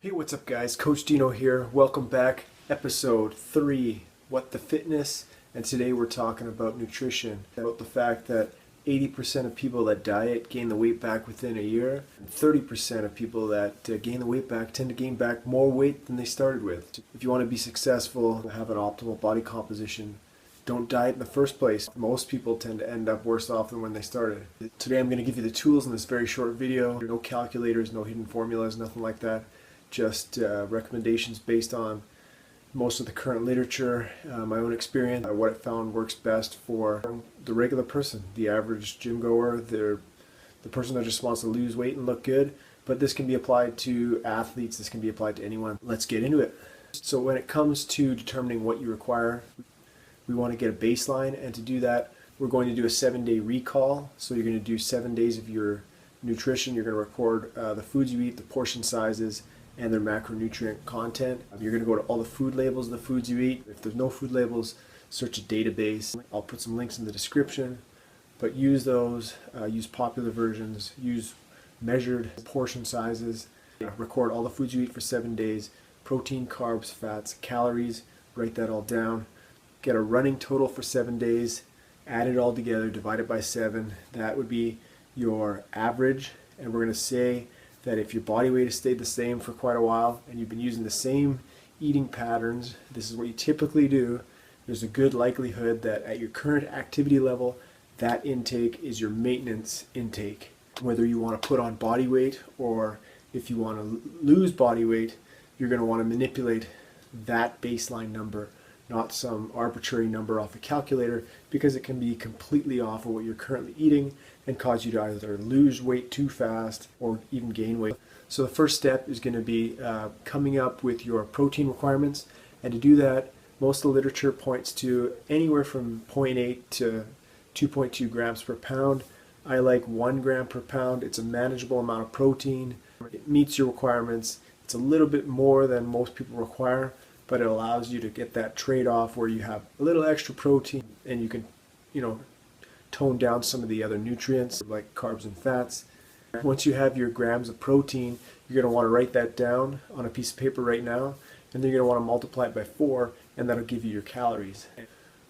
Hey, what's up guys? Coach Dino here. Welcome back. Episode 3, What the Fitness. And today we're talking about nutrition. About the fact that 80% of people that diet gain the weight back within a year. And 30% of people that gain the weight back tend to gain back more weight than they started with. If you want to be successful, have an optimal body composition, don't diet in the first place. Most people tend to end up worse off than when they started. Today I'm going to give you the tools in this very short video. No calculators, no hidden formulas, nothing like that. Just recommendations based on most of the current literature, my own experience, what I found works best for the regular person, the average gym goer, the person that just wants to lose weight and look good. But this can be applied to athletes, this can be applied to anyone. Let's get into it. So when it comes to determining what you require, we want to get a baseline, and to do that we're going to do a 7-day recall. So you're going to do 7 days of your nutrition. You're going to record the foods you eat, the portion sizes, and their macronutrient content. You're going to go to all the food labels of the foods you eat. If there's no food labels, search a database. I'll put some links in the description, but use those, use popular versions, use measured portion sizes. Record all the foods you eat for 7 days, protein, carbs, fats, calories, write that all down. Get a running total for 7 days, add it all together, divide it by 7. That would be your average, and we're going to say that if your body weight has stayed the same for quite a while and you've been using the same eating patterns, this is what you typically do, there's a good likelihood that at your current activity level, that intake is your maintenance intake. Whether you want to put on body weight or if you want to lose body weight, you're going to want to manipulate that baseline number, not some arbitrary number off a calculator, because it can be completely off of what you're currently eating and cause you to either lose weight too fast or even gain weight. So the first step is going to be coming up with your protein requirements, and to do that, most of the literature points to anywhere from 0.8 to 2.2 grams per pound. I like 1 gram per pound. It's a manageable amount of protein. It meets your requirements. It's a little bit more than most people require, but it allows you to get that trade-off where you have a little extra protein and you can, tone down some of the other nutrients like carbs and fats. Once you have your grams of protein, you're going to want to write that down on a piece of paper right now, and then you're going to want to multiply it by 4, and that'll give you your calories.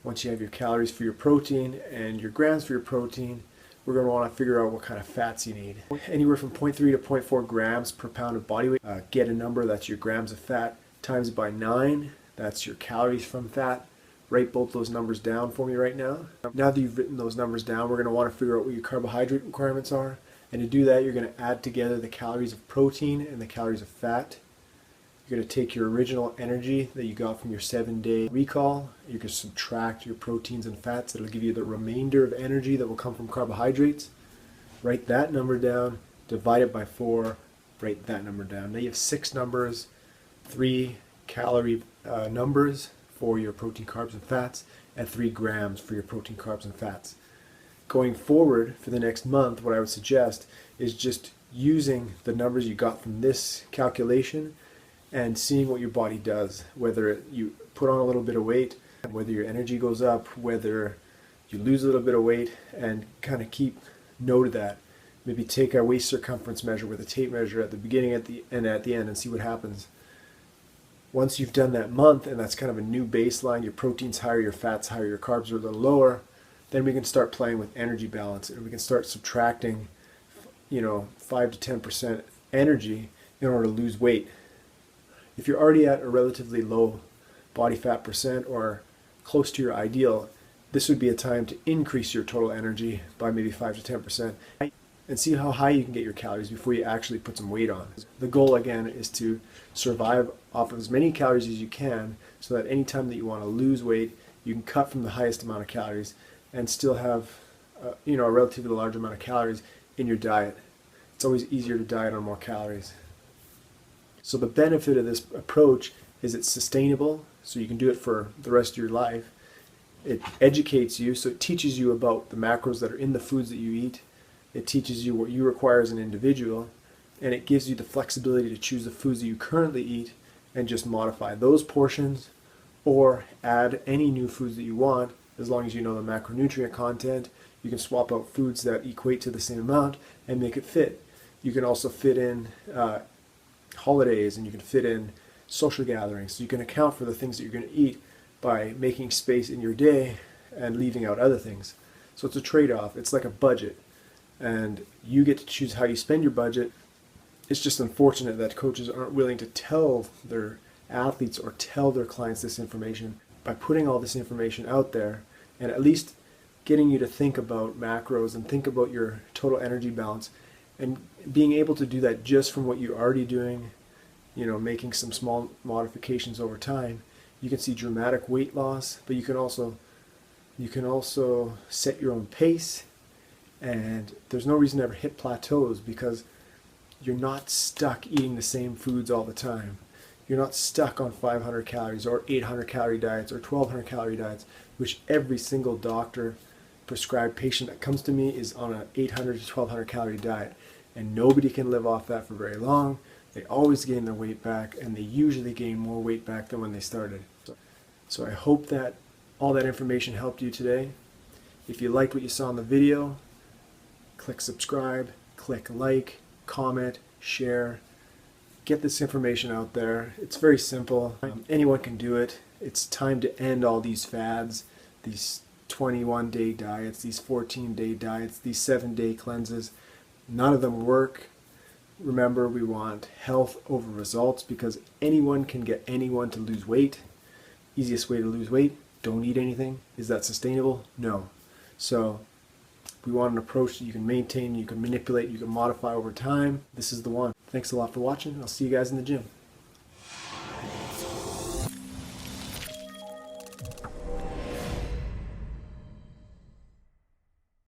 Once you have your calories for your protein and your grams for your protein, we're going to want to figure out what kind of fats you need. Anywhere from 0.3 to 0.4 grams per pound of body weight. Get a number, that's your grams of fat, times it by 9, that's your calories from fat. Write both those numbers down for me right now. Now that you've written those numbers down, we're going to want to figure out what your carbohydrate requirements are. And to do that, you're going to add together the calories of protein and the calories of fat. You're going to take your original energy that you got from your 7-day recall. You can subtract your proteins and fats. It'll give you the remainder of energy that will come from carbohydrates. Write that number down, divide it by 4, write that number down. Now you have 6 numbers, 3 calorie numbers for your protein, carbs, and fats, and 3 grams for your protein, carbs, and fats. Going forward for the next month, what I would suggest is just using the numbers you got from this calculation and seeing what your body does, whether you put on a little bit of weight, whether your energy goes up, whether you lose a little bit of weight, and kind of keep note of that. Maybe take a waist circumference measure with a tape measure at the beginning and at the end and see what happens. Once you've done that month, and that's kind of a new baseline, your protein's higher, your fat's higher, your carbs are a little lower, then we can start playing with energy balance, and we can start subtracting 5 to 10% energy in order to lose weight. If you're already at a relatively low body fat percent or close to your ideal, this would be a time to increase your total energy by maybe 5 to 10%. And see how high you can get your calories before you actually put some weight on. The goal again is to survive off of as many calories as you can, so that any time that you want to lose weight, you can cut from the highest amount of calories and still have a relatively large amount of calories in your diet. It's always easier to diet on more calories. So the benefit of this approach is it's sustainable, so you can do it for the rest of your life. It educates you, so it teaches you about the macros that are in the foods that you eat. It teaches you what you require as an individual, and it gives you the flexibility to choose the foods that you currently eat and just modify those portions or add any new foods that you want. As long as you know the macronutrient content, you can swap out foods that equate to the same amount and make it fit. You can also fit in holidays, and you can fit in social gatherings. So you can account for the things that you're going to eat by making space in your day and leaving out other things. So it's a trade-off. It's like a budget, and you get to choose how you spend your budget. It's just unfortunate that coaches aren't willing to tell their athletes or tell their clients this information. By putting all this information out there and at least getting you to think about macros and think about your total energy balance, and being able to do that just from what you're already doing, making some small modifications over time, you can see dramatic weight loss. But you can also set your own pace, and there's no reason to ever hit plateaus because you're not stuck eating the same foods all the time. You're not stuck on 500 calories or 800 calorie diets or 1200 calorie diets, which every single doctor prescribed patient that comes to me is on an 800 to 1200 calorie diet, and nobody can live off that for very long. They always gain their weight back, and they usually gain more weight back than when they started. So I hope that all that information helped you today. If you liked what you saw in the video, click subscribe, click like, comment, share. Get this information out there. It's very simple. Anyone can do it. It's time to end all these fads, these 21-day diets, these 14-day diets, these 7-day cleanses. None of them work. Remember, we want health over results, because anyone can get anyone to lose weight. Easiest way to lose weight: don't eat anything. Is that sustainable? No. So we want an approach that you can maintain, you can manipulate, you can modify over time. This is the one. Thanks a lot for watching. I'll see you guys in the gym.